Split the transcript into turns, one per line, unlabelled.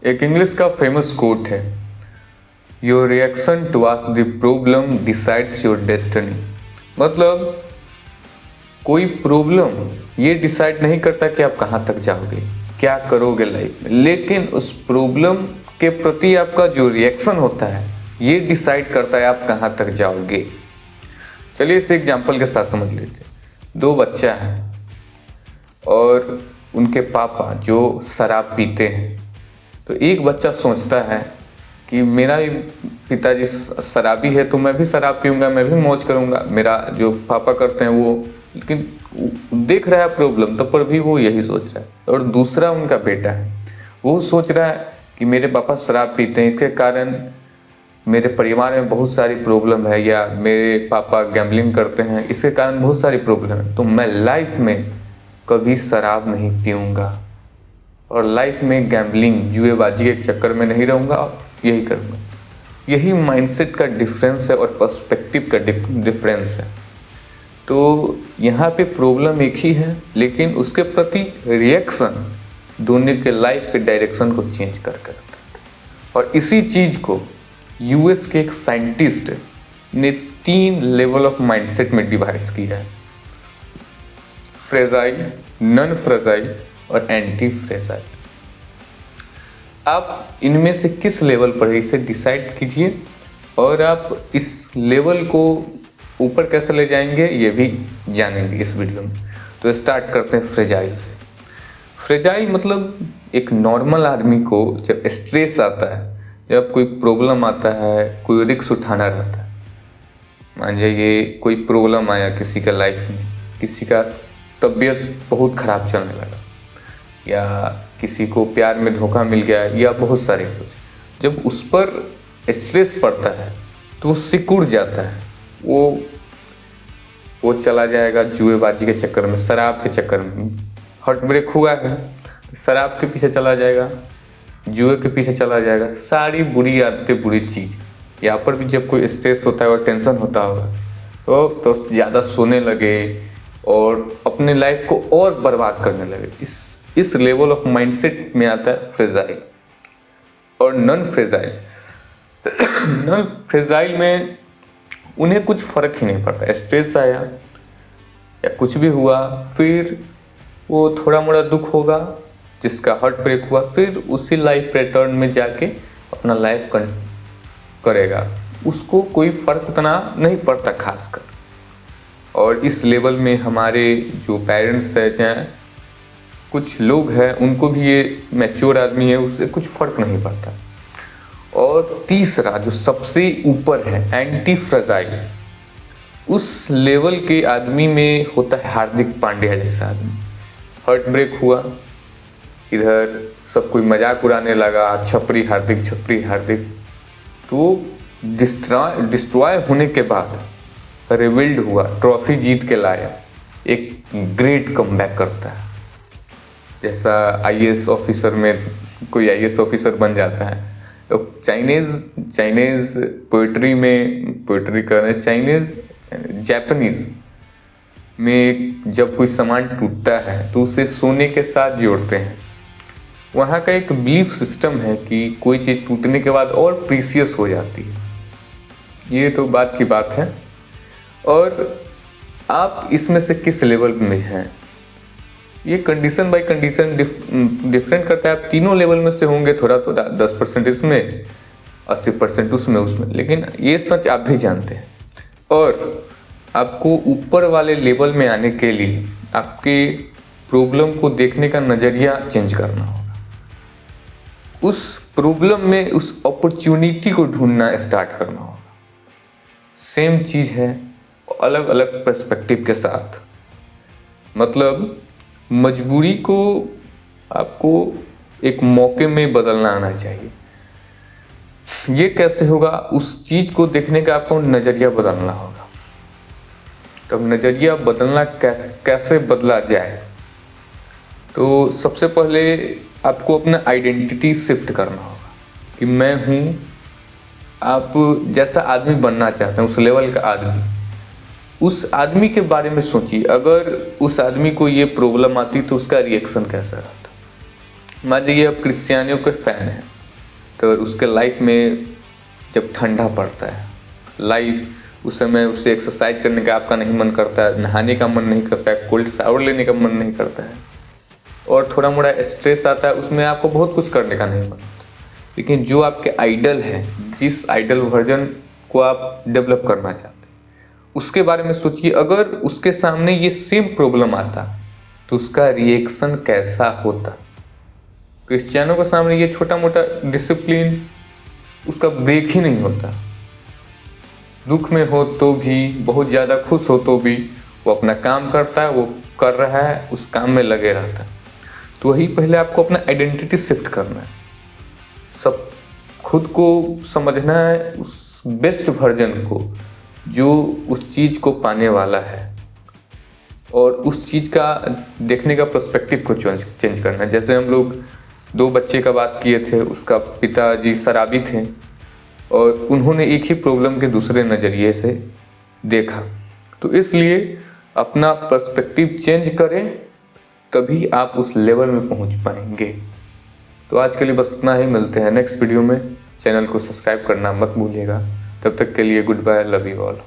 एक इंग्लिश का famous quote है, your reaction towards the problem decides your destiny. मतलब कोई प्रॉब्लम ये डिसाइड नहीं करता कि आप कहाँ तक जाओगे, क्या करोगे लाइफ में, लेकिन उस प्रॉब्लम के प्रति आपका जो रिएक्शन होता है ये डिसाइड करता है आप कहाँ तक जाओगे। चलिए इस एग्जाम्पल के साथ समझ लीजिए। दो बच्चा हैं और उनके पापा जो शराब पीते हैं। तो एक बच्चा सोचता है कि मेरा भी पिताजी शराबी है तो मैं भी शराब पीऊँगा, मैं भी मौज करूँगा, मेरा जो पापा करते हैं वो। लेकिन देख रहा है प्रॉब्लम तब पर भी वो यही सोच रहा है। और दूसरा उनका बेटा है, वो सोच रहा है कि मेरे पापा शराब पीते हैं, इसके कारण मेरे परिवार में बहुत सारी प्रॉब्लम है, या मेरे पापा गैम्बलिंग करते हैं इसके कारण बहुत सारी प्रॉब्लम है, तो मैं लाइफ में कभी शराब नहीं पीऊँगा और लाइफ में गैम्बलिंग जुएबाजी के चक्कर में नहीं रहूँगा और यही करूँगा। यही माइंडसेट का डिफरेंस है और पर्सपेक्टिव का डिफरेंस है। तो यहाँ पे प्रॉब्लम एक ही है, लेकिन उसके प्रति रिएक्शन दोनों के लाइफ के डायरेक्शन को चेंज कर करता है। और इसी चीज़ को यूएस के एक साइंटिस्ट ने 3 लेवल ऑफ माइंडसेट में डिवाइड किया है, फ्रेजाइल, नॉन फ्रेजाइल और एंटी फ्रेजाइल। आप इनमें से किस लेवल पर है इसे डिसाइड कीजिए और आप इस लेवल को ऊपर कैसे ले जाएंगे ये भी जानेंगे इस वीडियो में। तो स्टार्ट करते हैं फ्रेजाइल से। फ्रेजाइल मतलब एक नॉर्मल आदमी को जब स्ट्रेस आता है, जब कोई प्रॉब्लम आता है, कोई रिस्क उठाना रहता है। मान लीजिए कोई प्रॉब्लम आया किसी का लाइफ में, किसी का तबीयत बहुत ख़राब चलने लगा, या किसी को प्यार में धोखा मिल गया, या बहुत सारे कुछ। जब उस पर स्ट्रेस पड़ता है तो वो सिकुड़ जाता है, वो चला जाएगा जुएबाजी के चक्कर में, शराब के चक्कर में। हार्ट ब्रेक हुआ है तो शराब के पीछे चला जाएगा, जुए के पीछे चला जाएगा, सारी बुरी आदतें, बुरी चीज़। यहाँ पर भी जब कोई स्ट्रेस होता है और टेंशन होता होगा तो ज़्यादा सोने लगे और अपने लाइफ को और बर्बाद करने लगे। इस लेवल ऑफ माइंडसेट में आता है फ्रेजाइल। और नॉन फ्रेजाइल नॉन फ्रेजाइल में उन्हें कुछ फर्क ही नहीं पड़ता। स्ट्रेस आया या कुछ भी हुआ, फिर वो थोड़ा मोड़ा दुख होगा, जिसका हार्ट ब्रेक हुआ, फिर उसी लाइफ पैटर्न में जाके अपना लाइफ करेगा, उसको कोई फर्क उतना नहीं पड़ता खासकर। और इस लेवल में हमारे जो पेरेंट्स हैं, चाहे कुछ लोग हैं, उनको भी ये मैच्योर आदमी है, उससे कुछ फर्क नहीं पड़ता। और तीसरा जो सबसे ऊपर है एंटी फ्रेजाइल, उस लेवल के आदमी में होता है हार्दिक पांड्या जैसा आदमी। हार्ट ब्रेक हुआ, इधर सब कोई मजाक उड़ाने लगा, छपरी हार्दिक, छपरी हार्दिक। तो डिस्ट्रॉय होने के बाद रिबिल्ड हुआ, ट्रॉफी जीत के लाया, एक ग्रेट कमबैक करता है। जैसा आईएएस ऑफिसर में कोई आईएएस ऑफिसर बन जाता है, तो चाइनीज़ पोइट्री में पोइट्री कर रहे, जापानीज़ में जब कोई सामान टूटता है तो उसे सोने के साथ जोड़ते हैं। वहाँ का एक बिलीफ सिस्टम है कि कोई चीज़ टूटने के बाद और प्रीसियस हो जाती है। ये तो बात की बात है। और आप इसमें से किस लेवल में हैं, ये कंडीशन बाय कंडीशन डिफरेंट करता है। आप तीनों लेवल में से होंगे, थोड़ा 10% इसमें, 80% उसमें, लेकिन ये सच आप भी जानते हैं। और आपको ऊपर वाले लेवल में आने के लिए आपके प्रॉब्लम को देखने का नज़रिया चेंज करना होगा। उस प्रॉब्लम में उस अपॉर्चुनिटी को ढूंढना स्टार्ट करना होगा। सेम चीज़ है, अलग अलग पर्सपेक्टिव के साथ। मतलब मजबूरी को आपको एक मौके में बदलना आना चाहिए। ये कैसे होगा, उस चीज़ को देखने का आपको नज़रिया बदलना होगा। तो नज़रिया बदलना कैसे बदला जाए, तो सबसे पहले आपको अपना आइडेंटिटी शिफ्ट करना होगा कि मैं हूँ, आप जैसा आदमी बनना चाहते हैं उस लेवल का आदमी, उस आदमी के बारे में सोचिए। अगर उस आदमी को ये प्रॉब्लम आती तो उसका रिएक्शन कैसा रहता, मान लीजिए अब क्रिश्चियनियों के फैन है, तो उसके लाइफ में जब ठंडा पड़ता है, लाइफ उस समय उसे एक्सरसाइज करने का आपका नहीं मन करता है, नहाने का मन नहीं करता है, कोल्ड शावर लेने का मन नहीं करता है, और थोड़ा मोड़ा स्ट्रेस आता है, उसमें आपको बहुत कुछ करने का नहीं मन करता। लेकिन जो आपके आइडल है, जिस आइडल वर्जन को आप डेवलप करना चाहते हैं, उसके बारे में सोचिए। अगर उसके सामने ये सेम प्रॉब्लम आता तो उसका रिएक्शन कैसा होता। क्रिश्चियनों के सामने ये छोटा मोटा डिसिप्लिन उसका ब्रेक ही नहीं होता। दुख में हो तो भी, बहुत ज़्यादा खुश हो तो भी वो अपना काम करता है, वो कर रहा है, उस काम में लगे रहता है। तो वही पहले आपको अपना आइडेंटिटी शिफ्ट करना है, सब खुद को समझना है, उस बेस्ट वर्जन को जो उस चीज़ को पाने वाला है, और उस चीज़ का देखने का पर्सपेक्टिव को चेंज करना है। जैसे हम लोग 2 बच्चे का बात किए थे, उसका पिताजी शराबी थे और उन्होंने एक ही प्रॉब्लम के दूसरे नज़रिए से देखा। तो इसलिए अपना पर्सपेक्टिव चेंज करें, तभी आप उस लेवल में पहुंच पाएंगे। तो आज के लिए बस इतना ही, मिलते हैं नेक्स्ट वीडियो में। चैनल को सब्सक्राइब करना मत भूलिएगा। तब तक के लिए goodbye, love you all.